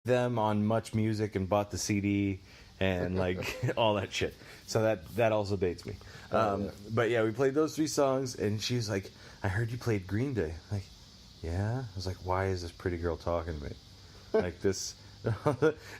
them on Much Music and bought the CD and like all that shit. So that also dates me. But yeah, we played those 3 songs, and she was like, "I heard you played Green Day." Like, yeah. I was like, "Why is this pretty girl talking to me?" Like this.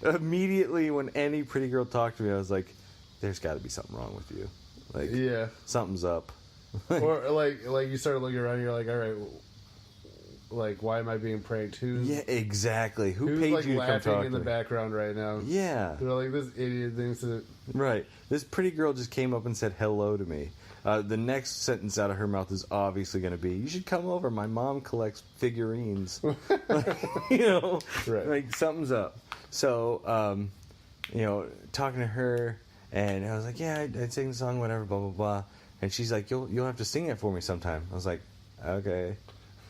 Immediately when any pretty girl talked to me, I was like, "There's got to be something wrong with you." Like, yeah, something's up. Or like you start looking around, you're like, all right, like, why am I being pranked? Who's exactly. Who's paid like you to come laughing talk in to the me? background right now? Yeah, they're like, this idiot thinks that. Right. This pretty girl just came up and said hello to me. The next sentence out of her mouth is obviously going to be, "You should come over. My mom collects figurines." Right. Like something's up. So, talking to her, and I was like, "Yeah, I'd sing the song, whatever, blah blah blah." And she's like, "You'll have to sing it for me sometime." I was like, "Okay."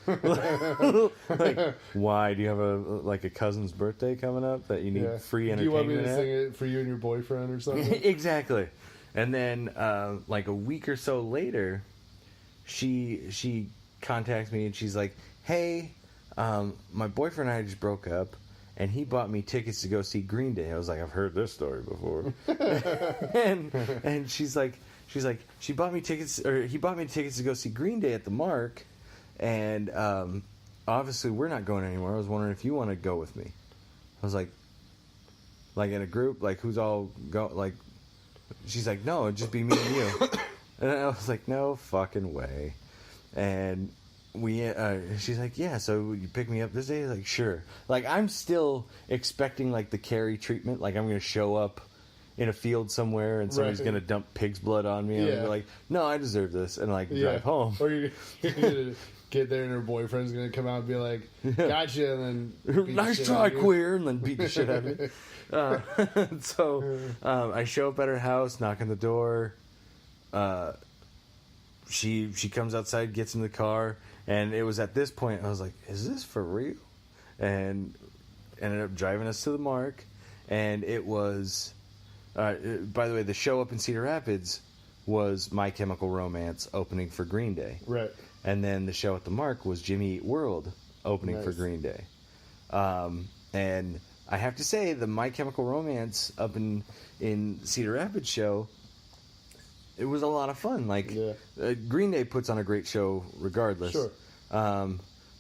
Like, why? Do you have a cousin's birthday coming up that you need free entertainment? Do you want me to at? sing it for you and your boyfriend or something? Exactly. And then like a week or so later, she contacts me and she's like, "Hey, my boyfriend and I just broke up, and he bought me tickets to go see Green Day." I was like, "I've heard this story before." and she's like, he bought me tickets to go see Green Day at the Mark, and obviously we're not going anymore. I was wondering if you want to go with me. I was like in a group, like who's all go like. She's like, "No, it'd just be me and you." And I was like, "No fucking way." And she's like, "Yeah, so you pick me up this day?" I was like, "Sure." Like, I'm still expecting like the Carrie treatment, like I'm gonna show up in a field somewhere and somebody's gonna dump pig's blood on me, and I'm gonna be like, "No, I deserve this," and like drive home. Or you're gonna get there and her boyfriend's gonna come out and be like, "Gotcha," and then "Nice try, queer," and then beat the shit out of me. So I show up at her house, knock on the door. She comes outside, gets in the car, and it was at this point I was like, "Is this for real?" And ended up driving us to the Mark, and it was. By the way, the show up in Cedar Rapids was My Chemical Romance opening for Green Day, right? And then the show at the Mark was Jimmy Eat World opening for Green Day, and. I have to say, the My Chemical Romance up in Cedar Rapids show, it was a lot of fun. Like, Green Day puts on a great show regardless. Sure.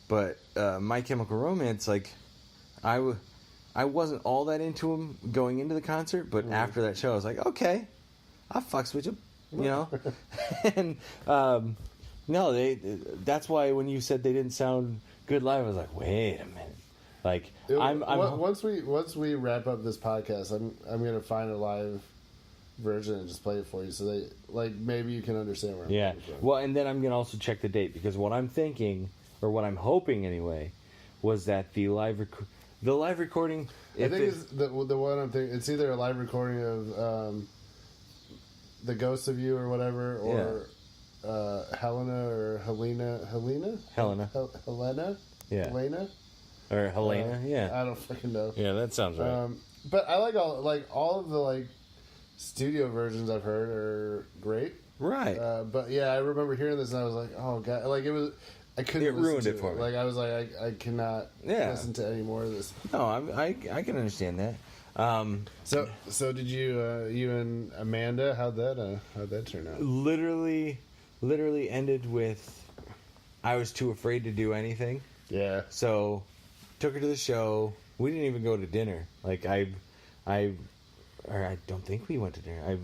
But My Chemical Romance, like, I wasn't all that into them going into the concert, but after that show, I was like, okay, I fucks with them, you know? And, no, that's why when you said they didn't sound good live, I was like, wait a minute. Like, once we wrap up this podcast, I'm gonna find a live version and just play it for you, so that like maybe you can understand where I'm coming from. Well, and then I'm gonna also check the date, because what I'm thinking, or what I'm hoping anyway, was that the live recording. I think it's the one I'm thinking. It's either a live recording of The Ghost of You or whatever, or Helena or Helena. Yeah. Helena. Or Helena, I don't fucking know. Yeah, that sounds right. But I like all of the like studio versions I've heard are great. Right. But yeah, I remember hearing this and I was like, oh god, like it was. I couldn't. It ruined it for me. Like I was like, I cannot listen to any more of this. No, I can understand that. So did you and Amanda? How'd that turn out? Literally ended with, I was too afraid to do anything. Yeah. So. Took her to the show. We didn't even go to dinner. Like I don't think we went to dinner.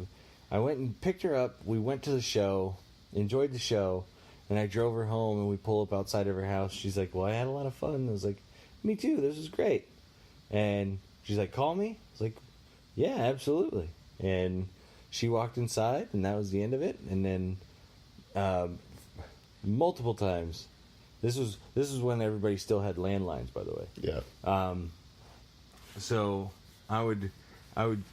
I went and picked her up. We went to the show, enjoyed the show, and I drove her home. And we pull up outside of her house. She's like, "Well, I had a lot of fun." I was like, "Me too. This was great." And she's like, "Call me." I was like, "Yeah, absolutely." And she walked inside, and that was the end of it. And then multiple times. This was when everybody still had landlines, by the way. Yeah. So I would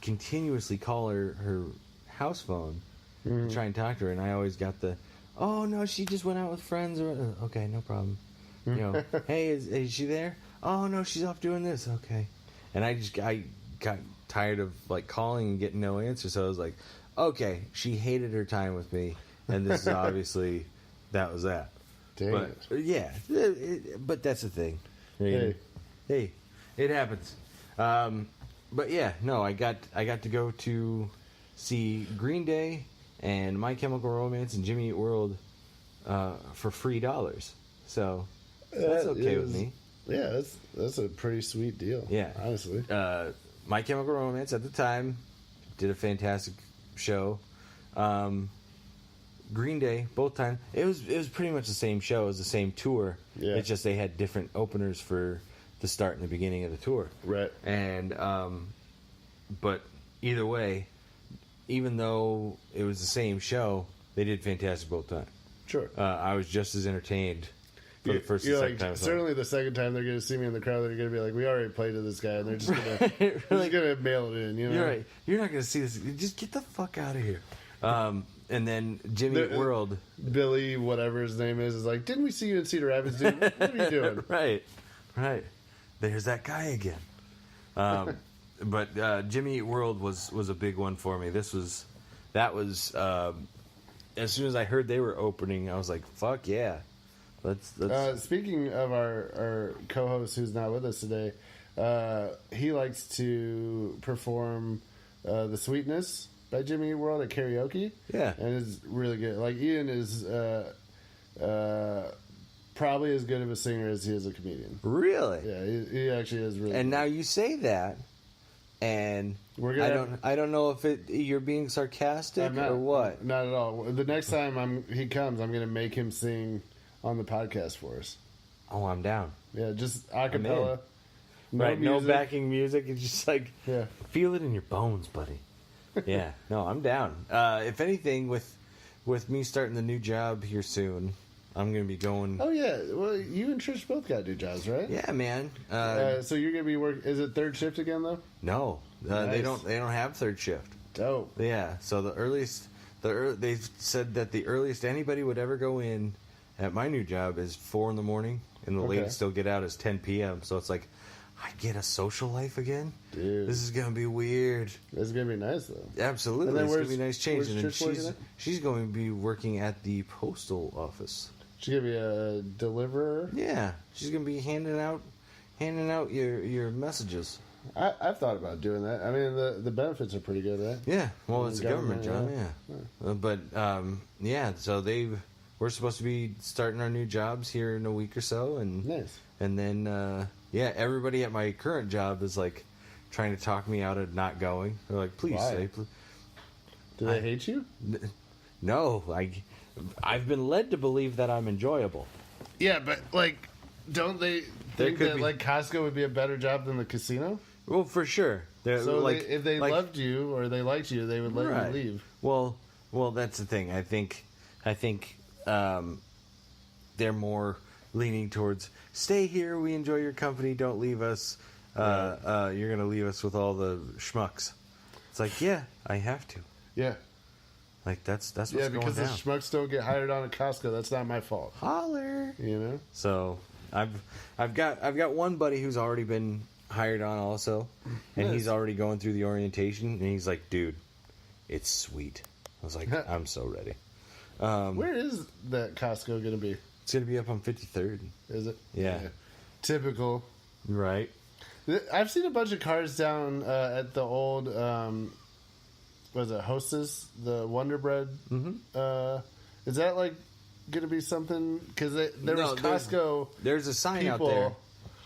continuously call her house phone and try and talk to her, and I always got the, "Oh no, she just went out with friends." Or okay, no problem. You know, "Hey, is she there?" "Oh no, she's off doing this." Okay, and I got tired of like calling and getting no answer, so I was like, okay, she hated her time with me, and this is obviously that was that. Dang but it. Yeah, but that's the thing. Hey, it happens. But yeah, no, I got to go to see Green Day and My Chemical Romance and Jimmy Eat World for $3. So that's okay with me. Yeah, that's a pretty sweet deal. Yeah, honestly. My Chemical Romance at the time did a fantastic show. Green Day both times. It was pretty much the same show. It was the same tour. Yeah. It's just they had different openers for the start and the beginning of the tour. Right. And but either way, even though it was the same show, they did fantastic both times. Sure. I was just as entertained for the first and second time. Certainly the second time they're going to see me in the crowd, they're going to be like, we already played to this guy, and they're just going to gonna mail it in. You know? You're right. You're not going to see this. Just get the fuck out of here. And then Jimmy Eat World. Billy, whatever his name is like, didn't we see you in Cedar Rapids, dude? What are you doing? Right. There's that guy again. But Jimmy Eat World was a big one for me. That was as soon as I heard they were opening, I was like, fuck yeah. Let's Speaking of our co-host who's not with us today, he likes to perform The Sweetness by Jimmy Eat World at karaoke. Yeah. And is really good. Like, Ian is probably as good of a singer as he is a comedian. Really? Yeah, he actually is really And good. now you say that, and We're gonna I don't know if you're being sarcastic or what. Not at all. The next time he comes, I'm going to make him sing on the podcast for us. Oh, I'm down. Yeah, just a cappella. No music. backing music. It's just like, Yeah. feel it in your bones, buddy. Yeah, no, I'm down. If anything, with me starting the new job here soon, I'm going to be going. Oh yeah, well, you and Trish both got new jobs, right? Yeah, man. So you're going to be working. Is it third shift again though? No, Nice. they don't have third shift. Dope. Yeah, so the earliest, they've said that the earliest anybody would ever go in at my new job is 4 a.m, and the Okay. latest they'll get out is 10 p.m. So it's like, I get a social life again? Dude. This is going to be weird. It's going to be nice though. Absolutely. And then It's going to be a where's- nice change. where's And then Trish working at? she's going to be working at the postal office. She's going to be a deliverer. Yeah, she's going to be handing out your messages. I've thought about doing that. I mean, the benefits are pretty good, right? Yeah, well, it's a government job, government, yeah. So we're supposed to be starting our new jobs here in a week or so, and Nice. and then everybody at my current job is like trying to talk me out of not going. They're like, please Why? stay. Do they hate you? No, I've been led to believe that I'm enjoyable. Yeah, but like, don't they There think could that be- like Costco would be a better job than the casino? Well, for sure. So if they loved you or they liked you, they would let Right. you leave. Well, that's the thing. I think they're more leaning towards stay here. We enjoy your company. Don't leave us. You're gonna leave us with all the schmucks. It's like, yeah, I have to. Yeah. Like that's what's Yeah, going because the down. schmucks don't get hired on at Costco. That's not my fault. Holler. You know? So I've got one buddy who's already been hired on also, and Nice. he's already going through the orientation, and he's like, dude, it's sweet. I was like, I'm so ready. Where is that Costco going to be? It's gonna be up on 53rd. Is it? Yeah. Typical. Right. I've seen a bunch of cars down at the old, what is it, Hostess, the Wonder Bread. Mm-hmm. Is that like going to be something? Because there No, was Costco There's a sign out people there.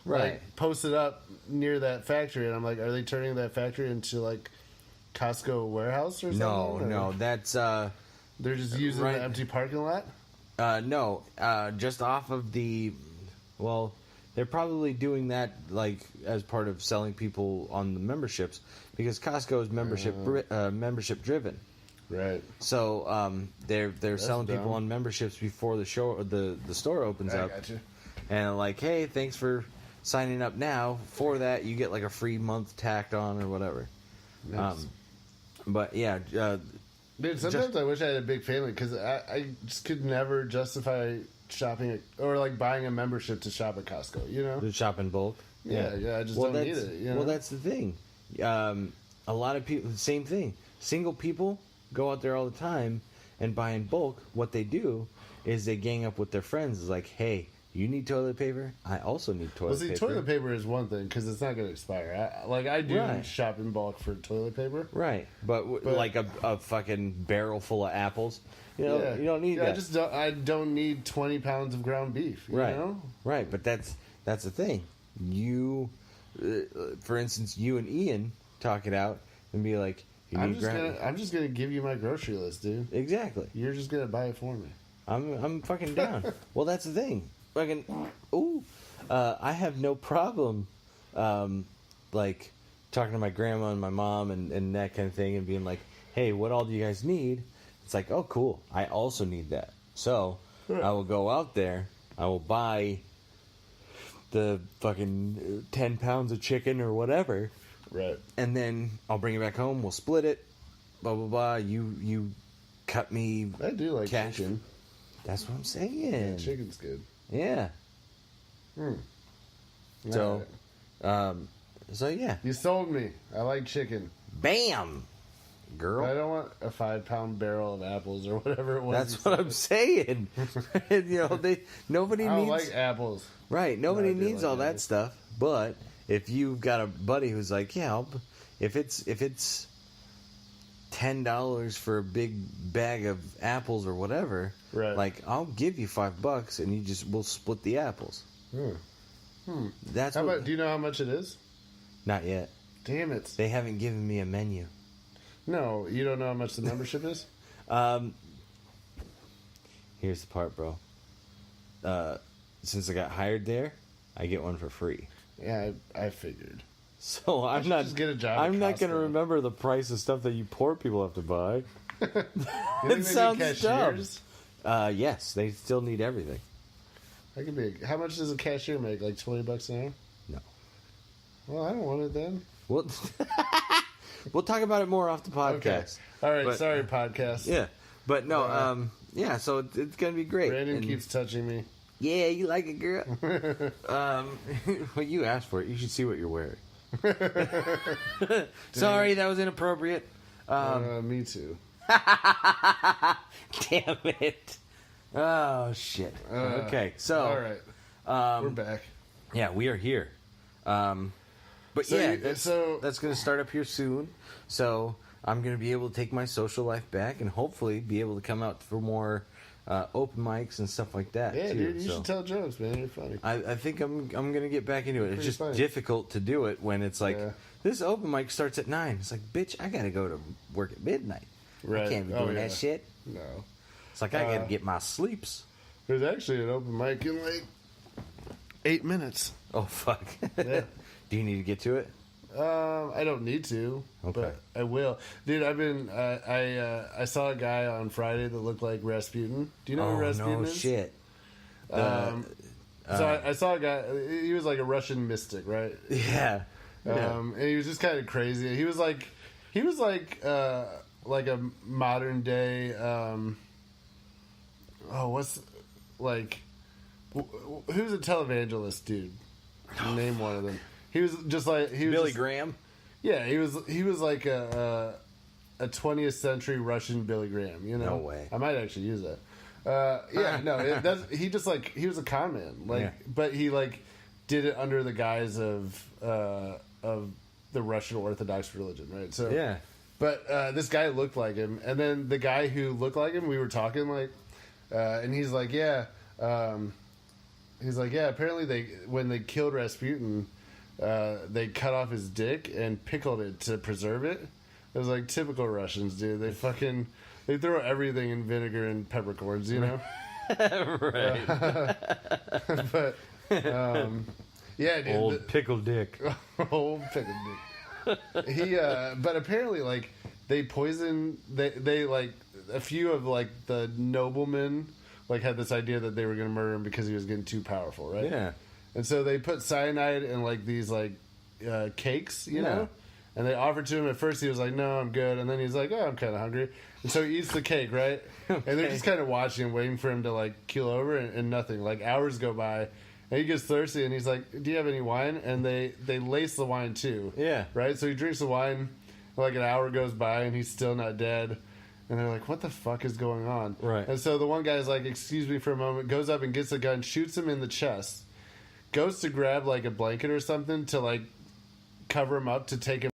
Right. like posted up near that factory, and I'm like, are they turning that factory into like Costco warehouse or something? No, Or that's they're just using right. the empty parking lot. no, just off of the. Well, they're probably doing that like as part of selling people on the memberships because Costco is membership driven. Right. So they're selling people dumb. on memberships before the store opens I up, got you. and like, hey, thanks for signing up now. For that, you get like a free month tacked on or whatever. Nice. But yeah, Dude, sometimes I wish I had a big family because I just could never justify shopping at, or like buying a membership to shop at Costco. You know? the shop in bulk. Yeah, I just don't need it. You know? Well, that's the thing. A lot of people, same thing. Single people go out there all the time and buy in bulk. What they do is they gang up with their friends. It's like, hey, You need toilet paper. I also need toilet Well, see, paper. toilet paper is one thing because it's not going to expire. I do Right. shop in bulk for toilet paper. Right, but like a fucking barrel full of apples. You know, you don't need that. I don't need 20 pounds of ground beef. You Right. know? Right, but that's the thing. You, for instance, you and Ian talk it out and be like, you I'm need just gonna give you my grocery list, dude. Exactly. You're just gonna buy it for me. I'm fucking down. Well, that's the thing. Fucking, I have no problem, like, talking to my grandma and my mom and that kind of thing and being like, hey, what all do you guys need? It's like, oh, cool. I also need that. So, I will go out there. I will buy the fucking 10 pounds of chicken or whatever. Right. And then I'll bring it back home. We'll split it. Blah, blah, blah. You cut me I do like cash. chicken. That's what I'm saying. Yeah, chicken's good. Yeah. So, so yeah. You sold me. I like chicken. Bam! Girl. I don't want a 5-pound barrel of apples or whatever it was. That's what I'm saying. You know, nobody I don't needs like apples. right. Nobody I do needs like all that apples. stuff. But if you've got a buddy who's like, yeah, if it's $10 for a big bag of apples or whatever, Right. like I'll give you $5 and we'll split the apples. That's How what, about? Do you know how much it is? not yet. Damn it! They haven't given me a menu. No, you don't know how much the membership is. Here's the part, bro. Since I got hired there, I get one for free. Yeah, I figured. So I'm should not just get a job at I'm not going to Costco. remember the price of stuff that you poor people have to buy. You think It they need sounds dumb. cashiers? Yes, they still need everything. That could be. How much does a cashier make? Like $20 an hour? No. Well, I don't want it then. We'll, we'll talk about it more off the podcast. Okay. All right. But- Sorry, podcast. Yeah. But no, yeah, so it's going to be great. Brandon And- keeps touching me. Yeah, you like it, girl. Well, you asked for it. You should see what you're wearing. Sorry, that was inappropriate. Me too. Damn it. Oh, shit. Okay, so. All right. We're back. Yeah, we are here. But So yeah, you- that's so- going to start up here soon. So I'm going to be able to take my social life back and hopefully be able to come out for more open mics and stuff like that. Yeah, too. dude, you So should tell jokes, man. You're funny. I think I'm going to get back into it. It's Pretty just funny. difficult to do it when it's like, Yeah. this open mic starts at 9. It's like, bitch, I got to go to work at midnight. Right. I can't be Oh, doing yeah. that shit. No. It's like, I got to get my sleeps. There's actually an open mic in like 8 minutes. Oh, fuck. Yeah. Do you need to get to it? I don't need to, Okay. but I will, dude. I've been. I saw a guy on Friday that looked like Rasputin. Do you know who Oh, Rasputin no is? shit. So I saw a guy. He was like a Russian mystic, right? Yeah. And he was just kind of crazy. He was like a modern day. What's like? Who's a televangelist dude? Name one of them. He was just like he was Billy just- Graham? Yeah, he was like a 20th century Russian Billy Graham. You know, No way. I might actually use that. Yeah, no, he just like he was a con man, like, Yeah. but he like did it under the guise of the Russian Orthodox religion, right? So Yeah. but this guy looked like him, and then the guy who looked like him, we were talking like, and he's like, yeah, apparently when they killed Rasputin, they cut off his dick and pickled it to preserve it. It was like typical Russians, dude. They throw everything in vinegar and peppercorns, you know. Right. But yeah, dude. Old pickle dick. Old pickle dick. He but apparently like they poisoned they like a few of like the noblemen like had this idea that they were going to murder him because he was getting too powerful, right? Yeah. And so they put cyanide in like these like cakes, you know? And they offered to him. At first he was like, no, I'm good. And then he's like, oh, I'm kind of hungry. And so he eats the cake, right? And they're just kind of watching him, waiting for him to like keel over, and nothing. Like hours go by. And he gets thirsty, and he's like, do you have any wine? And they lace the wine too. Yeah. Right? So he drinks the wine, like an hour goes by, and he's still not dead. And they're like, what the fuck is going on? Right. And so the one guy's like, excuse me for a moment, goes up and gets a gun, shoots him in the chest, goes to grab like a blanket or something to like cover him up to take him